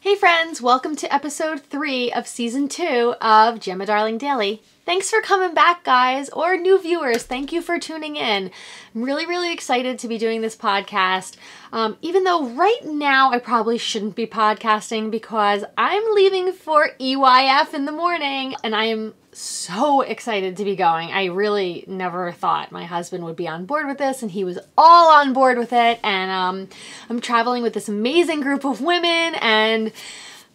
Hey friends, welcome to episode 3 of season 2 of Gemma Darling Daily. Thanks for coming back, guys, or new viewers. Thank you for tuning in. I'm really excited to be doing this podcast, even though right now I probably shouldn't be podcasting because I'm leaving for EYF in the morning, and I am so excited to be going. I really never thought my husband would be on board with this, and he was all on board with it, and I'm traveling with this amazing group of women, and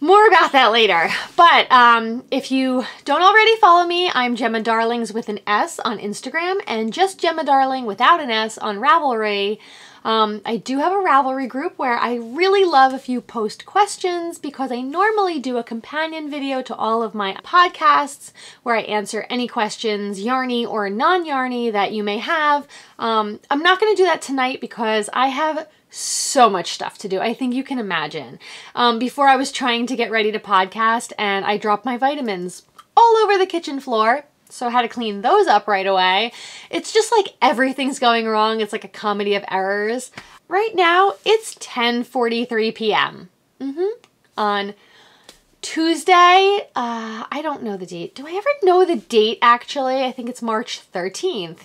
more about that later. But if you don't already follow me, I'm Gemma Darlings with an S on Instagram and just Gemma Darling without an S on Ravelry. I do have a Ravelry group where I really love if you post questions because I normally do a companion video to all of my podcasts where I answer any questions, yarny or non-yarny, that you may have. I'm not going to do that tonight because I have so much stuff to do. I think you can imagine. Before I was trying to get ready to podcast and I dropped my vitamins all over the kitchen floor. So I had to clean those up right away. It's just like everything's going wrong. It's like a comedy of errors. Right now, it's 10:43 p.m. On Tuesday. I don't know the date. Do I ever know the date, actually? I think it's March 13th.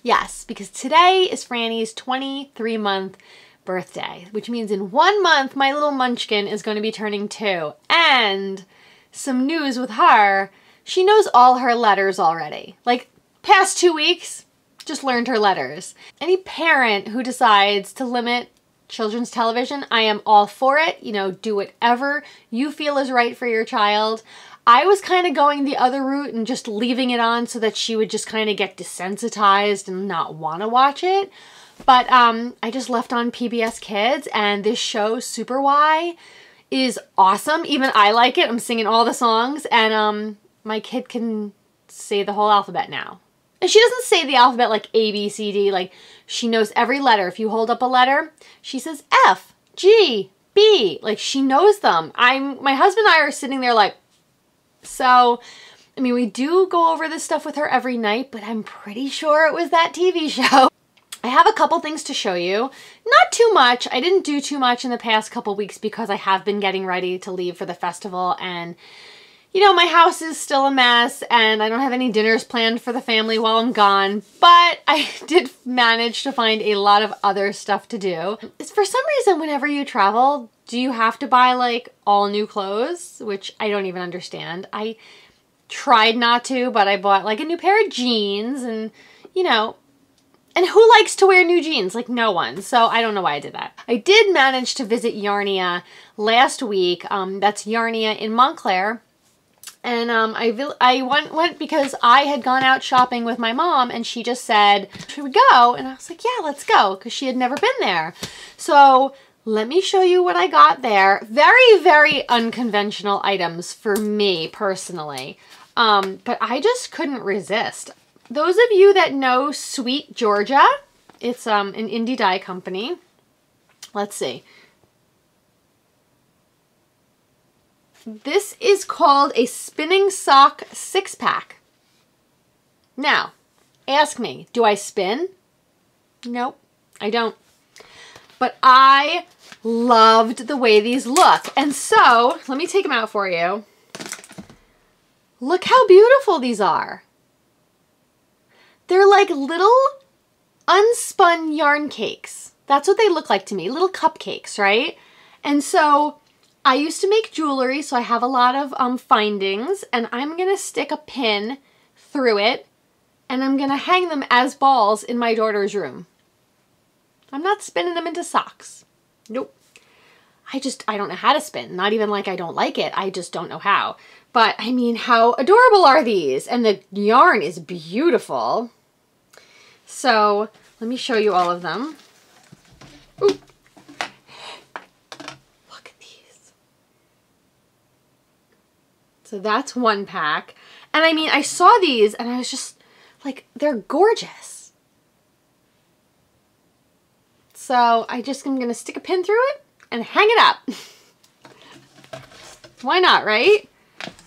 Yes, because today is Franny's 23-month birthday, which means in 1 month, my little munchkin is going to be turning 2. And some news with her, she knows all her letters already. Like, past 2 weeks, just learned her letters. Any parent who decides to limit children's television, I am all for it. You know, do whatever you feel is right for your child. I was kind of going the other route and just leaving it on so that she would just kind of get desensitized and not want to watch it. But I just left on PBS Kids, and this show, Super Y, is awesome. Even I like it. I'm singing all the songs, and my kid can say the whole alphabet now. And she doesn't say the alphabet like A, B, C, D. Like, she knows every letter. If you hold up a letter, she says F, G, B. Like, she knows them. My husband and I are sitting there like, so, I mean, we do go over this stuff with her every night, but I'm pretty sure it was that TV show. I have a couple things to show you. Not too much. I didn't do too much in the past couple weeks because I have been getting ready to leave for the festival, and you know, my house is still a mess and I don't have any dinners planned for the family while I'm gone, but I did manage to find a lot of other stuff to do. It's for some reason, whenever you travel, do you have to buy like all new clothes? Which I don't even understand. I tried not to, but I bought like a new pair of jeans and, you know, and who likes to wear new jeans? Like no one. So I don't know why I did that. I did manage to visit Yarnia last week. That's Yarnia in Montclair. And I went because I had gone out shopping with my mom and she just said, should we go? And I was like, yeah, let's go, because she had never been there. So let me show you what I got there. Very unconventional items for me personally. But I just couldn't resist. Those of you that know Sweet Georgia, it's an indie dye company. Let's see. This is called a spinning sock 6-pack. Now, ask me, do I spin? Nope, I don't. But I loved the way these look. And so, let me take them out for you. Look how beautiful these are. They're like little unspun yarn cakes. That's what they look like to me, little cupcakes, right? And so I used to make jewelry, so I have a lot of findings, and I'm going to stick a pin through it, and I'm going to hang them as balls in my daughter's room. I'm not spinning them into socks. Nope. I don't know how to spin. Not even like I don't like it. I just don't know how. But, I mean, how adorable are these? And the yarn is beautiful. So, let me show you all of them. Ooh. So that's 1 pack. And I mean, I saw these and I was just like, they're gorgeous. So I'm going to stick a pin through it and hang it up. Why not, right?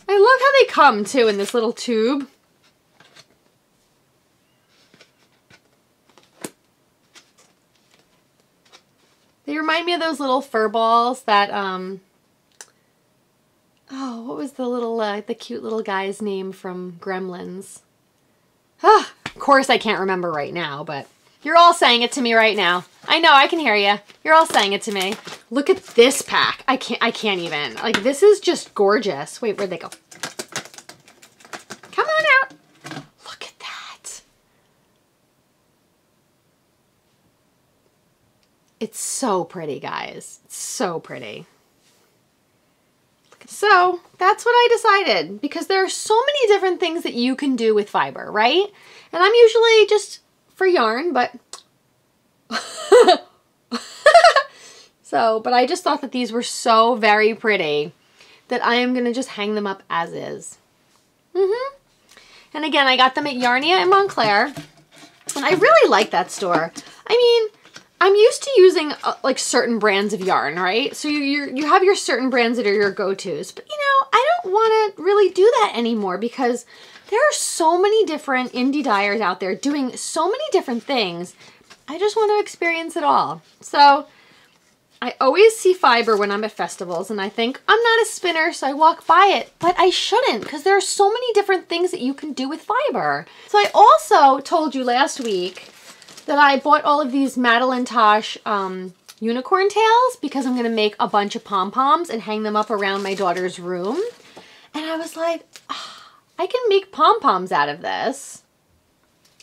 I love how they come too in this little tube. They remind me of those little fur balls that Oh, what was the little, the cute little guy's name from Gremlins? Ah, of course I can't remember right now, but you're all saying it to me right now. I know, I can hear you. You're all saying it to me. Look at this pack. I can't even. Like, this is just gorgeous. Wait, where'd they go? Come on out. Look at that. It's so pretty, guys. It's so pretty. So that's what I decided, because there are so many different things that you can do with fiber, right? And I'm usually just for yarn, but but I just thought that these were so very pretty that I am going to just hang them up as is. And again, I got them at Yarnia in Montclair, and I really like that store. I mean, I'm used to using like certain brands of yarn, right? So you have your certain brands that are your go-tos, but you know, I don't want to really do that anymore because there are so many different indie dyers out there doing so many different things. I just want to experience it all. So I always see fiber when I'm at festivals and I think I'm not a spinner, so I walk by it, but I shouldn't because there are so many different things that you can do with fiber. So I also told you last week that I bought all of these Madeline Tosh unicorn tails because I'm going to make a bunch of pom-poms and hang them up around my daughter's room. And I was like, oh, I can make pom-poms out of this.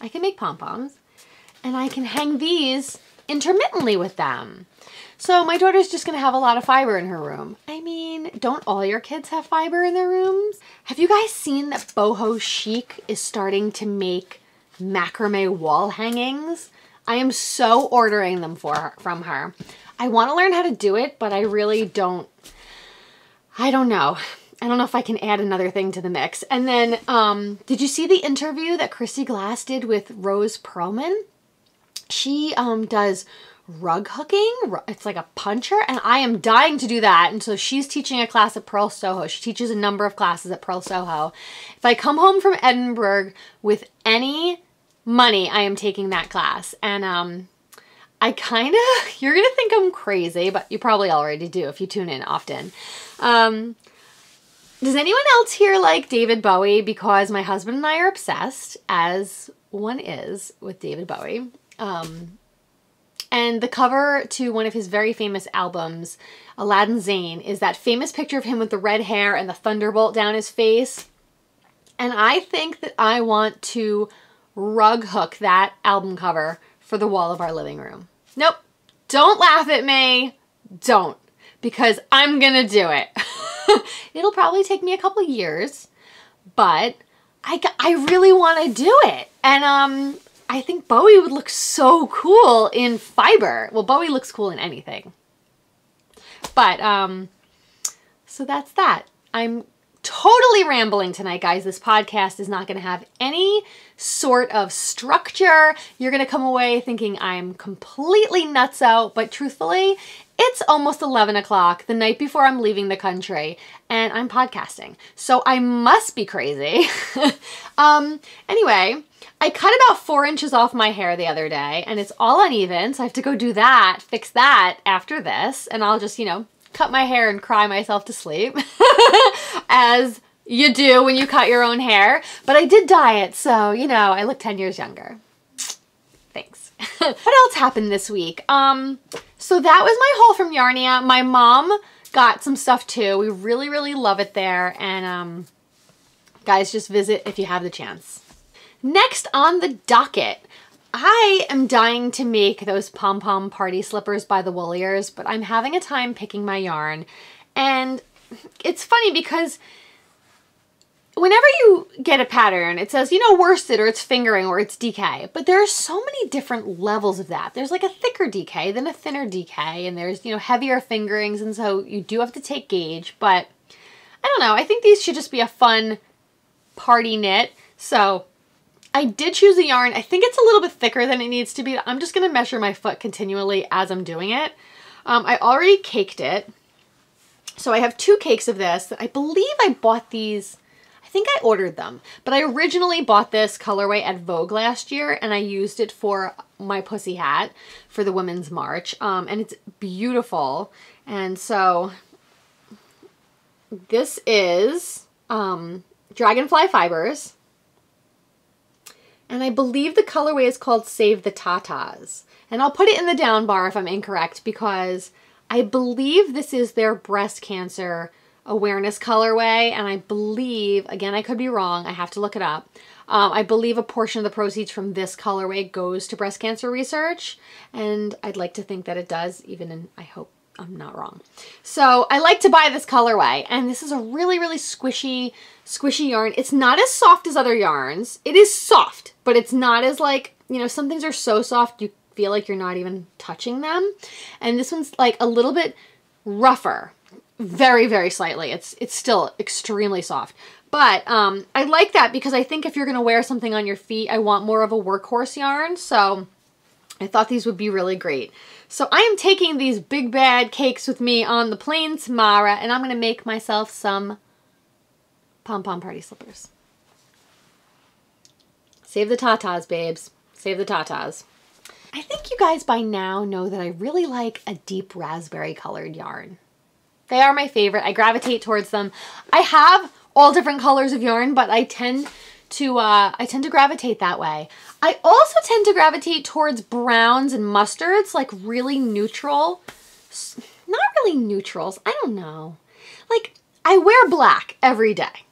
I can make pom-poms and I can hang these intermittently with them. So my daughter's just going to have a lot of fiber in her room. I mean, don't all your kids have fiber in their rooms? Have you guys seen that Boho Chic is starting to make macrame wall hangings? I am so ordering them from her. I want to learn how to do it, but I really don't. I don't know. I don't know if I can add another thing to the mix. And then, did you see the interview that Chrissy Glass did with Rose Perlman? She does rug hooking. It's like a puncher, and I am dying to do that. And so she's teaching a class at Pearl Soho. She teaches a number of classes at Pearl Soho. If I come home from Edinburgh with any money, I am taking that class. And I kind of, you're gonna think I'm crazy, but you probably already do if you tune in often. Does anyone else here like David Bowie? Because my husband and I are obsessed, as one is with David Bowie. And the cover to one of his very famous albums, Aladdin Sane, is that famous picture of him with the red hair and the thunderbolt down his face. And I think that I want to rug hook that album cover for the wall of our living room. Nope. Don't laugh at me. Don't. Because I'm gonna do it. It'll probably take me a couple years, but I really want to do it. And I think Bowie would look so cool in fiber. Well, Bowie looks cool in anything. But, so that's that. I'm totally rambling tonight, guys. This podcast is not going to have any sort of structure. You're going to come away thinking I'm completely nuts out, but truthfully, it's almost 11 o'clock the night before I'm leaving the country, and I'm podcasting. So I must be crazy. Anyway, I cut about 4 inches off my hair the other day, and it's all uneven, so I have to go do that, fix that after this, and I'll just, you know, cut my hair and cry myself to sleep, as you do when you cut your own hair. But I did dye it, so, you know, I look 10 years younger. Thanks. What else happened this week? So that was my haul from Yarnia. My mom got some stuff too. We really, really love it there. And guys, just visit if you have the chance. Next on the docket, I am dying to make those pom-pom party slippers by the Wooliers, but I'm having a time picking my yarn. And it's funny because whenever you get a pattern, it says, you know, worsted, or it's fingering, or it's DK. But there are so many different levels of that. There's like a thicker DK, then a thinner DK, and there's, you know, heavier fingerings, and so you do have to take gauge. But I don't know, I think these should just be a fun party knit. So I did choose a yarn. I think it's a little bit thicker than it needs to be. I'm just gonna measure my foot continually as I'm doing it. I already caked it. So I have 2 cakes of this. I believe I bought these, I think I ordered them, but I originally bought this colorway at Vogue last year, and I used it for my pussy hat for the Women's March, and it's beautiful. And so This is Dragonfly Fibers. And I believe the colorway is called Save the Tatas. And I'll put it in the down bar if I'm incorrect, because I believe this is their breast cancer awareness colorway. And I believe, again, I could be wrong, I have to look it up. I believe a portion of the proceeds from this colorway goes to breast cancer research. And I'd like to think that it does, I hope I'm not wrong. So I like to buy this colorway, and this is a really, really squishy yarn. It's not as soft as other yarns. It is soft, but it's not as like, you know, some things are so soft you feel like you're not even touching them. And this one's like a little bit rougher, very, very slightly. It's still extremely soft. But I like that because I think if you're gonna wear something on your feet, I want more of a workhorse yarn. So I thought these would be really great. So I am taking these big bad cakes with me on the plane tomorrow, and I'm going to make myself some pom-pom party slippers. Save the tatas, babes. Save the tatas. I think you guys by now know that I really like a deep raspberry colored yarn. They are my favorite. I gravitate towards them. I have all different colors of yarn, but I tend to gravitate that way. I also tend to gravitate towards browns and mustards, like really neutral. Not really neutrals. I don't know. Like, I wear black every day.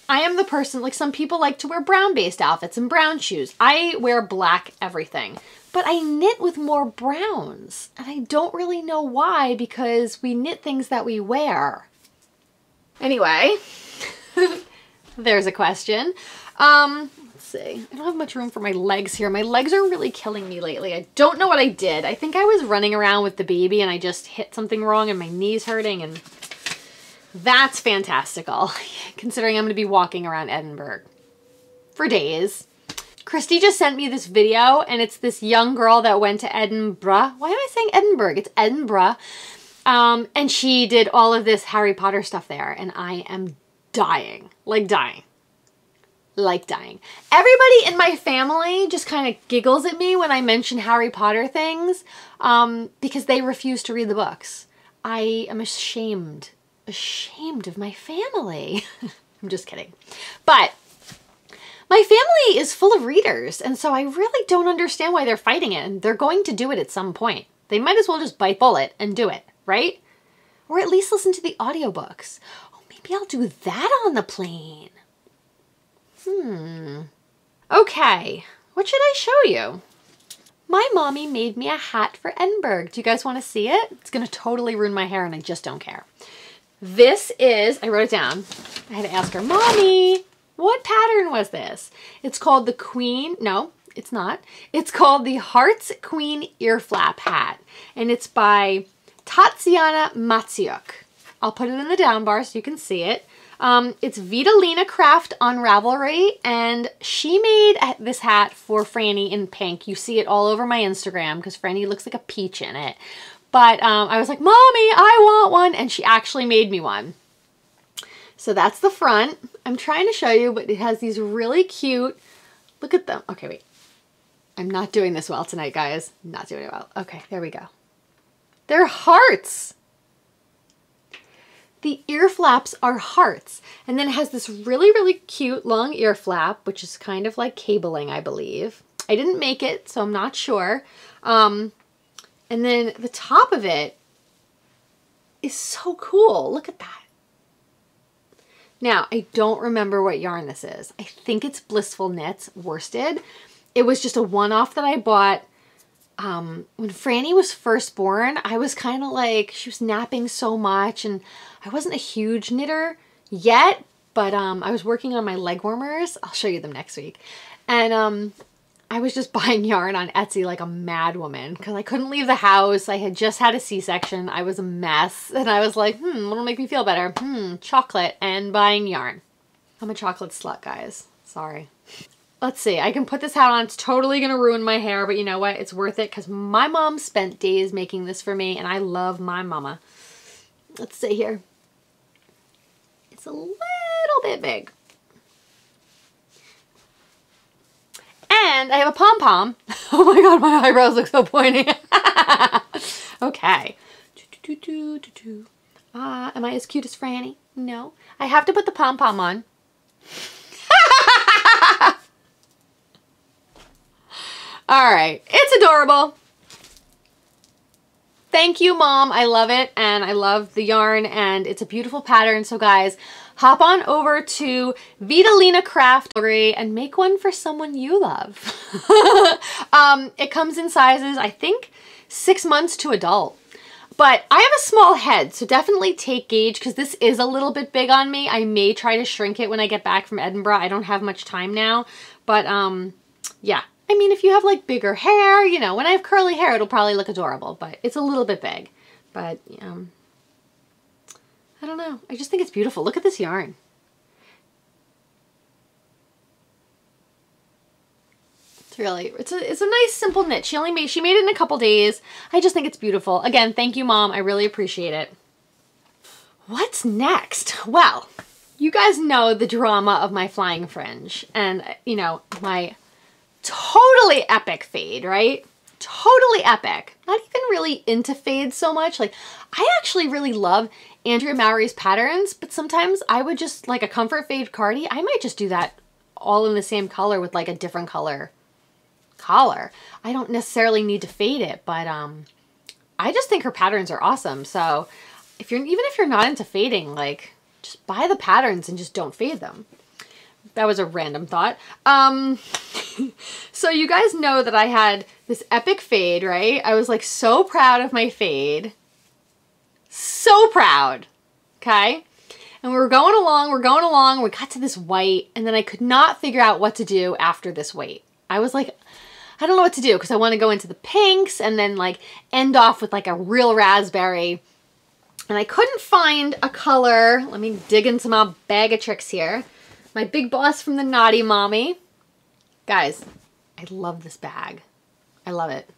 I am the person, like some people like to wear brown-based outfits and brown shoes. I wear black everything. But I knit with more browns. And I don't really know why, because we knit things that we wear. Anyway, there's a question. Let's see. I don't have much room for my legs here. My legs are really killing me lately. I don't know what I did. I think I was running around with the baby and I just hit something wrong and my knee's hurting, and that's fantastical considering I'm going to be walking around Edinburgh for days. Christy just sent me this video, and it's this young girl that went to Edinburgh. Why am I saying Edinburgh? It's Edinburgh. And she did all of this Harry Potter stuff there, and I am dying. Like dying. Like dying. Everybody in my family just kind of giggles at me when I mention Harry Potter things, because they refuse to read the books. I am ashamed of my family. I'm just kidding. But my family is full of readers, and so I really don't understand why they're fighting it, and they're going to do it at some point. They might as well just bite bullet and do it, right? Or at least listen to the audiobooks. Oh, maybe I'll do that on the plane. Okay, what should I show you? My mommy made me a hat for Edinburgh. Do you guys want to see it? It's going to totally ruin my hair, and I just don't care. This is, I wrote it down. I had to ask her, Mommy, what pattern was this? It's called the Queen, no, it's not. It's called the Hearts Queen Ear Flap Hat, and it's by Tatiana Matsiuk. I'll put it in the down bar so you can see it. It's Vitalina Craft on Ravelry, and she made this hat for Franny in pink. You see it all over my Instagram because Franny looks like a peach in it. But I was like, Mommy, I want one, and she actually made me one. So that's the front. I'm trying to show you, but it has these really cute, look at them. Okay, wait. I'm not doing this well tonight, guys. Not doing it well. Okay, there we go. They're hearts. The ear flaps are hearts. And then it has this really, really cute long ear flap, which is kind of like cabling, I believe. I didn't make it, so I'm not sure. And then the top of it is so cool. Look at that. Now, I don't remember what yarn this is. I think it's Blissful Knits worsted. It was just a one-off that I bought. When Franny was first born, I was kind of like, she was napping so much, and I wasn't a huge knitter yet, but I was working on my leg warmers. I'll show you them next week. And I was just buying yarn on Etsy like a mad woman because I couldn't leave the house. I had just had a C-section. I was a mess. And I was like, what'll make me feel better? Chocolate and buying yarn. I'm a chocolate slut, guys. Sorry. Let's see. I can put this hat on. It's totally going to ruin my hair, but you know what? It's worth it because my mom spent days making this for me, and I love my mama. Let's see here. It's a little bit big. And I have a pom-pom. Oh my god, my eyebrows look so pointy. Okay. Am I as cute as Franny? No. I have to put the pom-pom on. All right. It's adorable. Thank you, Mom. I love it, and I love the yarn, and it's a beautiful pattern. So guys, hop on over to Vitalina Craft and make one for someone you love. It comes in sizes, I think, 6 months to adult. But I have a small head, so definitely take gauge because this is a little bit big on me. I may try to shrink it when I get back from Edinburgh. I don't have much time now, but yeah. I mean, if you have like bigger hair, you know, when I have curly hair, it'll probably look adorable, but it's a little bit big. But I don't know. I just think it's beautiful. Look at this yarn. It's a nice simple knit. She made it in a couple days. I just think it's beautiful. Again, thank you, Mom. I really appreciate it. What's next? Well, you guys know the drama of my flying fringe and, you know, my totally epic fade, right? Totally epic. Not even really into fades so much. Like, I actually really love Andrea Mowry's patterns, but sometimes I would just, like a comfort fade cardi, I might just do that all in the same color with like a different collar. I don't necessarily need to fade it, but I just think her patterns are awesome. So even if you're not into fading, like, just buy the patterns and just don't fade them. That was a random thought. So you guys know that I had this epic fade, right? I was like so proud of my fade. So proud. Okay? And we were going along, we got to this white, and then I could not figure out what to do after this white. I was like, I don't know what to do because I want to go into the pinks and then like end off with like a real raspberry. And I couldn't find a color. Let me dig into my bag of tricks here. My big boss from the Naughty Mommy. Guys, I love this bag. I love it.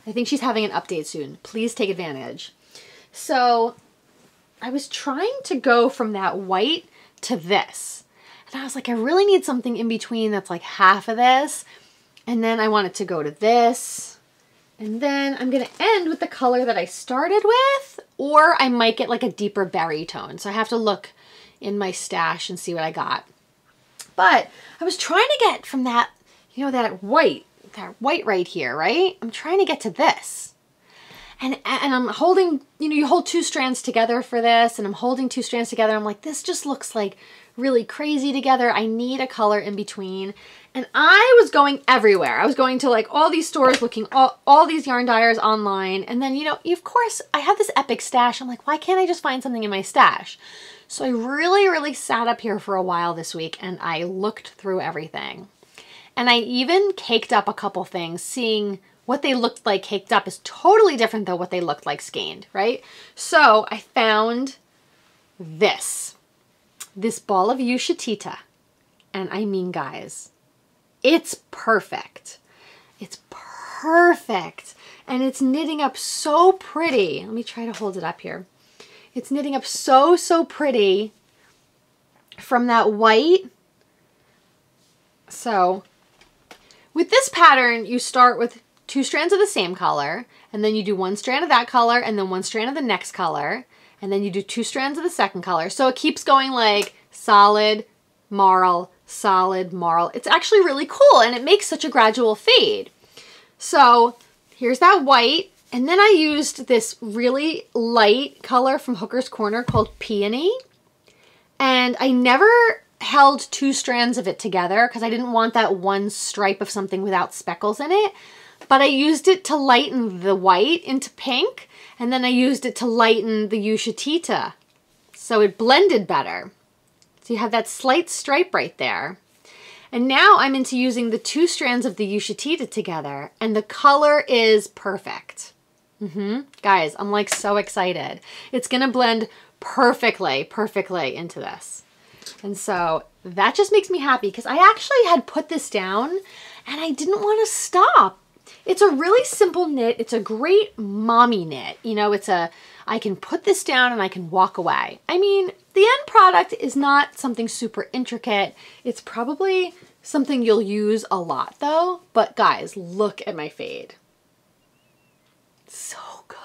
I think she's having an update soon. Please take advantage. So I was trying to go from that white to this. And I was like, I really need something in between that's like half of this. And then I want it to go to this. And then I'm going to end with the color that I started with, or I might get like a deeper berry tone. So I have to look in my stash and see what I got. But I was trying to get from that, you know, that white right here, right? I'm trying to get to this. And I'm holding, you know, you hold two strands together for this, and I'm holding two strands together. I'm like, this just looks like really crazy together. I need a color in between. And I was going everywhere. I was going to like all these stores looking all these yarn dyers online. And then, you know, of course I have this epic stash. I'm like, why can't I just find something in my stash? So I really sat up here for a while this week and I looked through everything. And I even caked up a couple things, seeing what they looked like caked up is totally different than what they looked like skeined, right? So I found this ball of Ushitita. And I mean, guys, it's perfect. It's perfect. And it's knitting up so pretty. Let me try to hold it up here. It's knitting up so pretty from that white. So with this pattern, you start with two strands of the same color, and then you do one strand of that color, and then one strand of the next color, and then you do two strands of the second color. So it keeps going like solid, marl, solid, marl. It's actually really cool, and it makes such a gradual fade. So here's that white, and then I used this really light color from Hooker's Corner called Peony, and I never held two strands of it together because I didn't want that one stripe of something without speckles in it. But I used it to lighten the white into pink, and then I used it to lighten the Ushitita. So it blended better. So you have that slight stripe right there. And now I'm into using the two strands of the Ushitita together, and the color is perfect. Guys, I'm like so excited. It's gonna blend perfectly into this. And so that just makes me happy because I actually had put this down and I didn't want to stop. It's a really simple knit. It's a great mommy knit. You know, I can put this down and I can walk away. I mean, the end product is not something super intricate. It's probably something you'll use a lot though. But guys, look at my fade. So good.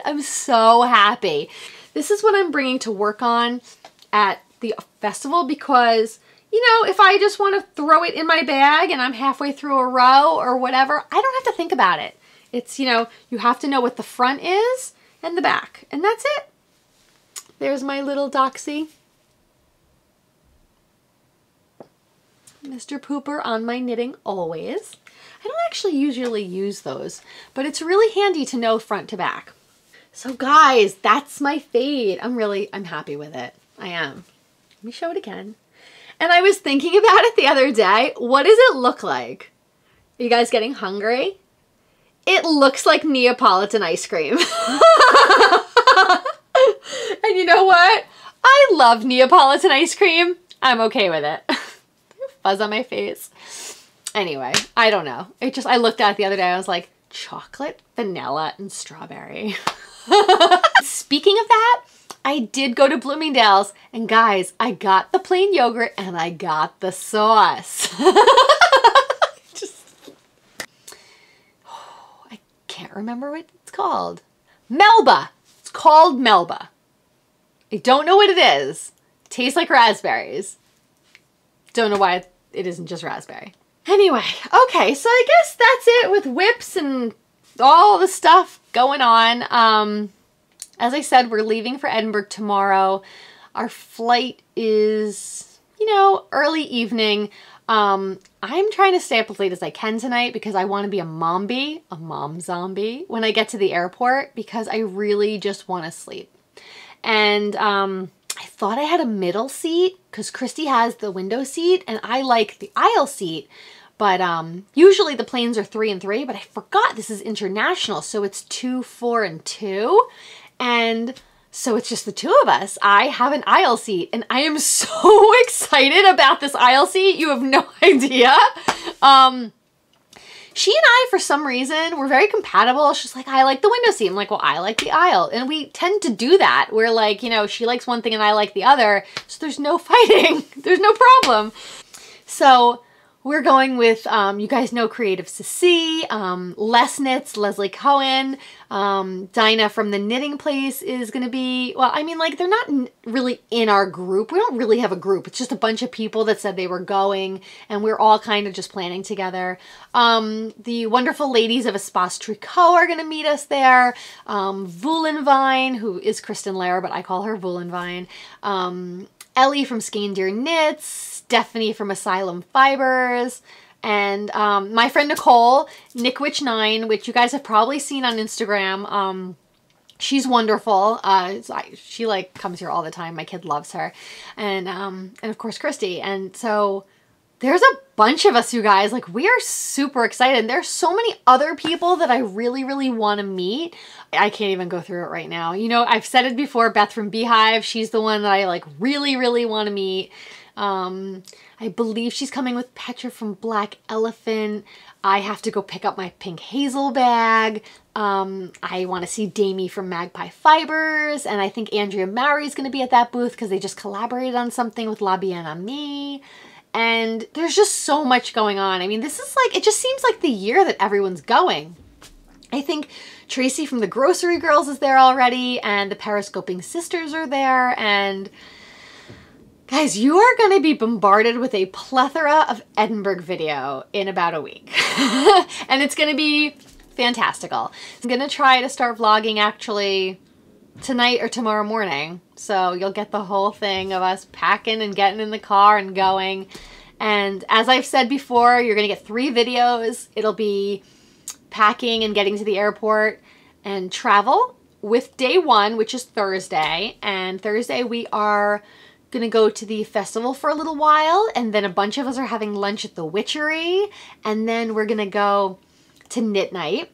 I'm so happy. This is what I'm bringing to work on at the festival because, you know, if I just want to throw it in my bag and I'm halfway through a row or whatever, I don't have to think about it. It's, you know, you have to know what the front is and the back, and that's it. There's my little doxy. Mr. Pooper on my knitting always. I don't actually usually use those, but it's really handy to know front to back. So guys, that's my fade. I'm happy with it. I am. Let me show it again. And I was thinking about it the other day. What does it look like? Are you guys getting hungry? It looks like Neapolitan ice cream. And you know what? I love Neapolitan ice cream. I'm okay with it. Fuzz on my face. Anyway, I don't know. I looked at it the other day. I was like, chocolate, vanilla, and strawberry. Speaking of that, I did go to Bloomingdale's, and guys, I got the plain yogurt and I got the sauce. I can't remember what it's called. Melba. It's called Melba. I don't know what it is. It tastes like raspberries. Don't know why it isn't just raspberry. Anyway, okay, so I guess that's it with whips and all the stuff going on. As I said, we're leaving for Edinburgh tomorrow. Our flight is, you know, early evening. I'm trying to stay up as late as I can tonight because I want to be a mom zombie when I get to the airport because I really just want to sleep. And I thought I had a middle seat because Christy has the window seat and I like the aisle seat. But usually the planes are 3 and 3, but I forgot this is international, so it's 2, 4, and 2. And so it's just the two of us. I have an aisle seat and I am so excited about this aisle seat. You have no idea. She and I, for some reason, we're very compatible. She's like, I like the window seat. I'm like, well, I like the aisle. And we tend to do that. We're like, you know, she likes one thing and I like the other. So there's no fighting. There's no problem. So we're going with, you guys know Creative Sissy, Les Knits, Leslie Cohen, Dinah from the Knitting Place is going to be, well, I mean, like, they're not really in our group. We don't really have a group. It's just a bunch of people that said they were going, and we're all kind of just planning together. The wonderful ladies of Espace Tricot are going to meet us there. Voulenvine, who is Kristen Lair, but I call her Voulenvine. Ellie from Skein Deer Knits, Stephanie from Asylum Fibers, and my friend Nicole, Nickwitch9, which you guys have probably seen on Instagram. She's wonderful. She like comes here all the time. My kid loves her. And of course Christy. And so there's a bunch of us, you guys. Like, we are super excited. And there's so many other people that I really, really want to meet. I can't even go through it right now. You know, I've said it before, Beth from Beehive. She's the one that I like really, really want to meet. I believe she's coming with Petra from Black Elephant. I have to go pick up my pink hazel bag. I want to see Damie from Magpie Fibers. And I think Andrea Mowry's going to be at that booth because they just collaborated on something with La Bien Amie. And there's just so much going on. I mean, this is like, it just seems like the year that everyone's going. I think Tracy from the Grocery Girls is there already, and the Periscoping Sisters are there, and guys, you are going to be bombarded with a plethora of Edinburgh video in about a week. And it's going to be fantastical. I'm going to try to start vlogging actually tonight or tomorrow morning. So you'll get the whole thing of us packing and getting in the car and going. And as I've said before, you're going to get 3 videos. It'll be packing and getting to the airport and travel with day 1, which is Thursday. And Thursday we are going to go to the festival for a little while. And then a bunch of us are having lunch at the Witchery. And then we're going to go to Knit Night.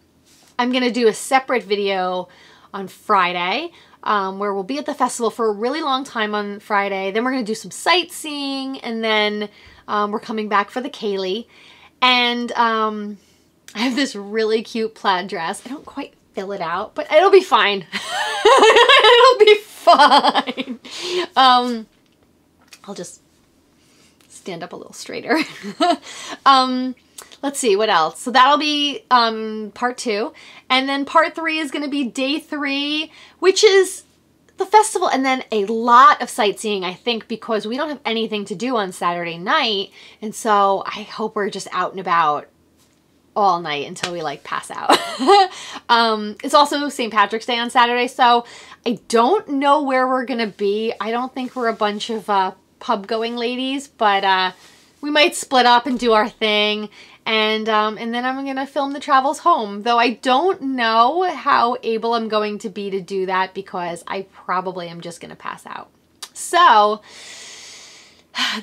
I'm going to do a separate video on Friday, where we'll be at the festival for a really long time on Friday. Then we're going to do some sightseeing, and then we're coming back for the Kaylee. And I have this really cute plaid dress. I don't quite fill it out, but it'll be fine. It'll be fine. I'll just stand up a little straighter. Let's see, what else? So that'll be part 2. And then part 3 is going to be day 3, which is the festival. and then a lot of sightseeing, I think, because we don't have anything to do on Saturday night. And so I hope we're just out and about all night until we like pass out. It's also St. Patrick's Day on Saturday, so I don't know where we're gonna be. I don't think we're a bunch of pub going ladies, but we might split up and do our thing, and then I'm gonna film the travels home, though I don't know how able I'm going to be to do that because I probably am just gonna pass out. So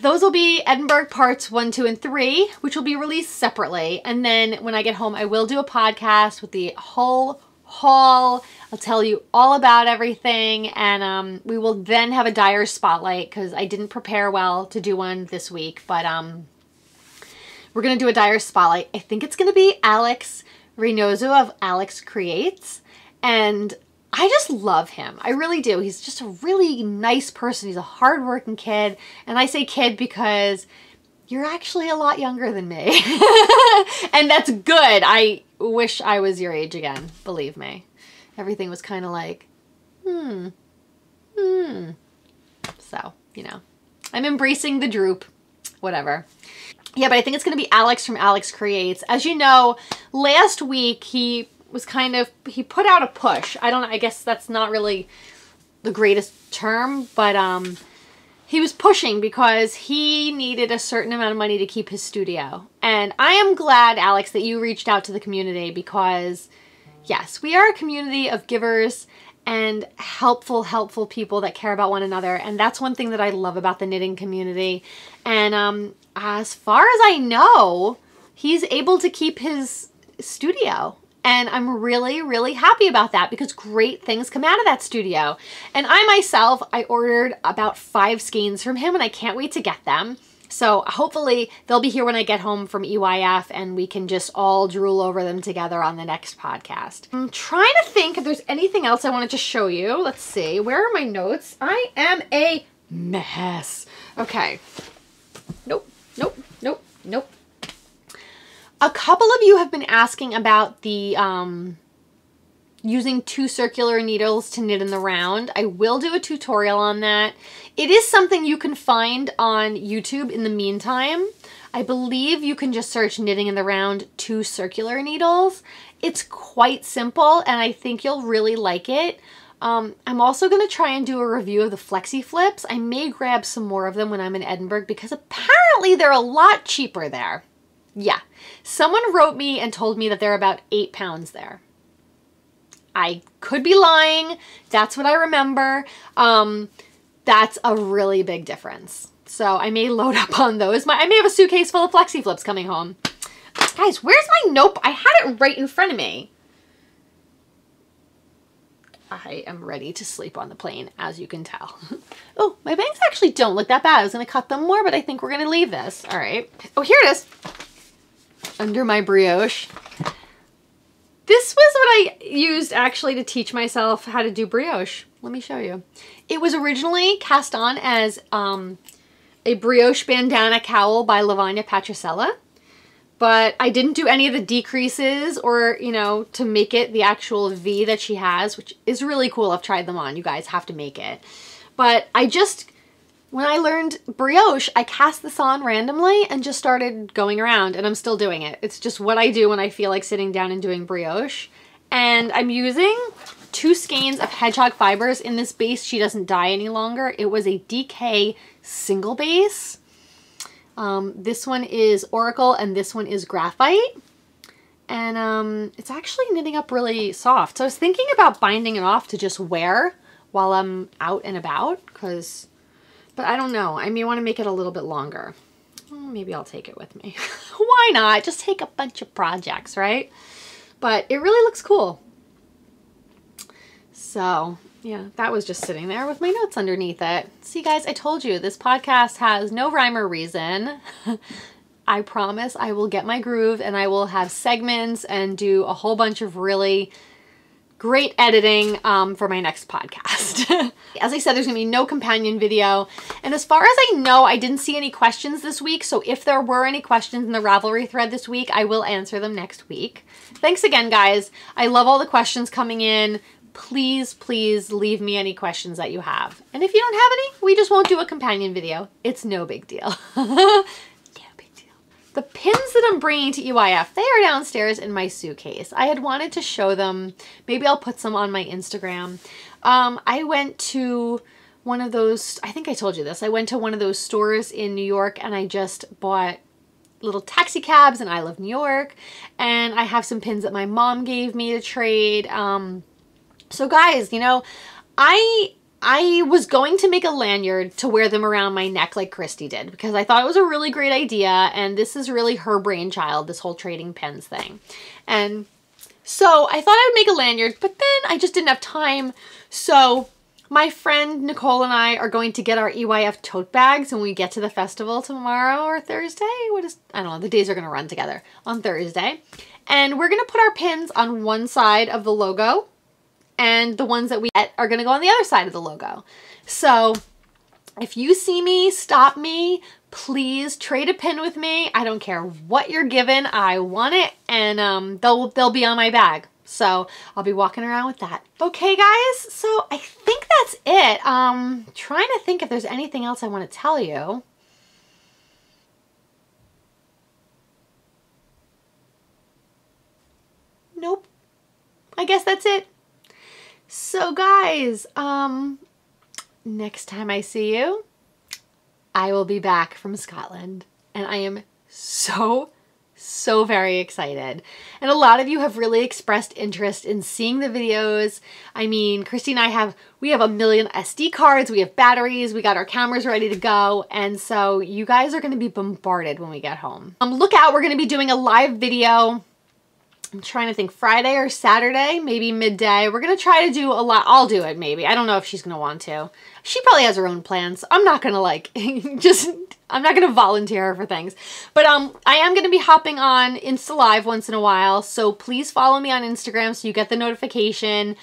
those will be Edinburgh parts 1, 2, and 3, which will be released separately. And then when I get home, I will do a podcast with the whole haul. I'll tell you all about everything. And we will then have a Dyer spotlight because I didn't prepare well to do one this week. But we're going to do a Dyer spotlight. I think it's going to be Alex Reynoso of Alex Creates. And I just love him. I really do. He's just a really nice person. He's a hardworking kid. And I say kid because you're actually a lot younger than me. And that's good. I wish I was your age again. Believe me. Everything was kind of like, So, you know, I'm embracing the droop. Whatever. Yeah, but I think it's going to be Alex from Alex Creates. As you know, last week he put out a push. I don't know, I guess that's not really the greatest term, but he was pushing because he needed a certain amount of money to keep his studio. And I am glad, Alex, that you reached out to the community because, yes, we are a community of givers and helpful people that care about one another. And that's one thing that I love about the knitting community. And as far as I know, he's able to keep his studio. And I'm really, really happy about that because great things come out of that studio. And I ordered about 5 skeins from him and I can't wait to get them. So hopefully they'll be here when I get home from EYF and we can just all drool over them together on the next podcast. I'm trying to think if there's anything else I wanted to show you. Let's see. Where are my notes? I am a mess. Okay. Nope. A couple of you have been asking about the using 2 circular needles to knit in the round. I will do a tutorial on that. It is something you can find on YouTube in the meantime. I believe you can just search knitting in the round 2 circular needles. It's quite simple and I think you'll really like it. I'm also going to try and do a review of the Flexi Flips. I may grab some more of them when I'm in Edinburgh because apparently they're a lot cheaper there. Yeah, someone wrote me and told me that they're about £8 there. I could be lying. That's what I remember. That's a really big difference. So I may load up on those. I may have a suitcase full of Flexi Flips coming home. Guys, where's my note? I had it right in front of me. I am ready to sleep on the plane, as you can tell. Oh, my bangs actually don't look that bad. I was going to cut them more, but I think we're going to leave this. All right. Oh, here it is. Under my brioche. This was what I used actually to teach myself how to do brioche. Let me show you. It was originally cast on as a brioche bandana cowl by Lavanya Patricella, but I didn't do any of the decreases or, you know, to make it the actual V that she has, which is really cool. I've tried them on. You guys have to make it. But when I learned brioche, I cast this on randomly and just started going around, and I'm still doing it. It's just what I do when I feel like sitting down and doing brioche. And I'm using 2 skeins of hedgehog fibers in this base. She doesn't dye any longer. It was a DK single base. This one is Oracle and this one is Graphite. And it's actually knitting up really soft. So I was thinking about binding it off to just wear while I'm out and about, but I don't know. I may want to make it a little bit longer. Maybe I'll take it with me. Why not? Just take a bunch of projects, right? But it really looks cool. So yeah, that was just sitting there with my notes underneath it. See guys, I told you this podcast has no rhyme or reason. I promise I will get my groove and I will have segments and do a whole bunch of really great editing for my next podcast. As I said, there's gonna be no companion video. And as far as I know, I didn't see any questions this week. So if there were any questions in the Ravelry thread this week, I will answer them next week. Thanks again, guys. I love all the questions coming in. please, please leave me any questions that you have. And if you don't have any, we just won't do a companion video. It's no big deal. No big deal. The pins that I'm bringing to EYF, they are downstairs in my suitcase. I had wanted to show them. Maybe I'll put some on my Instagram. I went to one of those, I think I told you this, I went to one of those stores in New York and I just bought little taxi cabs and I love New York, and I have some pins that my mom gave me to trade. So guys, you know, I was going to make a lanyard to wear them around my neck like Christy did because I thought it was a really great idea, and this is really her brainchild, this whole trading pins thing. And so I thought I would make a lanyard, but then I just didn't have time. So my friend Nicole and I are going to get our EYF tote bags when we get to the festival tomorrow or Thursday. I don't know, the days are going to run together on Thursday. And we're going to put our pins on one side of the logo, and the ones that we get are going to go on the other side of the logo. So if you see me, stop me, please trade a pin with me. I don't care what you're given. I want it, and they'll be on my bag. So I'll be walking around with that. Okay, guys, so I think that's it. Trying to think if there's anything else I want to tell you. Nope. I guess that's it. So guys, next time I see you, I will be back from Scotland, and I am so very excited. And a lot of you have really expressed interest in seeing the videos. I mean, Christy and we have a million SD cards, we have batteries, we got our cameras ready to go, and so you guys are going to be bombarded when we get home. Look out, we're going to be doing a live video. I'm trying to think, Friday or Saturday, maybe midday. We're going to try to do a lot. I'll do it maybe. I don't know if she's going to want to. She probably has her own plans. So I'm not going to like, I'm not going to volunteer her for things. But I am going to be hopping on Insta Live once in a while. So please follow me on Instagram so you get the notification.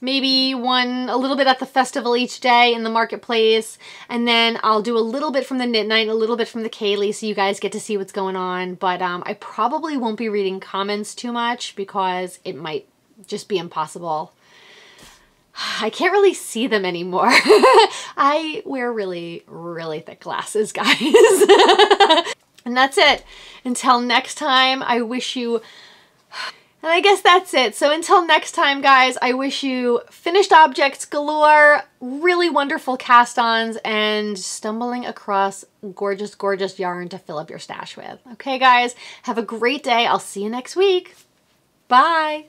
Maybe a little bit at the festival each day in the marketplace. And then I'll do a little bit from the knit night, a little bit from the Kaylee, so you guys get to see what's going on. But I probably won't be reading comments too much because it might just be impossible. I can't really see them anymore. I wear really, really thick glasses, guys. And that's it. Until next time, I wish you... And I guess that's it. So until next time, guys, I wish you finished objects galore, really wonderful cast-ons, and stumbling across gorgeous, gorgeous yarn to fill up your stash with. Okay, guys, have a great day. I'll see you next week. Bye.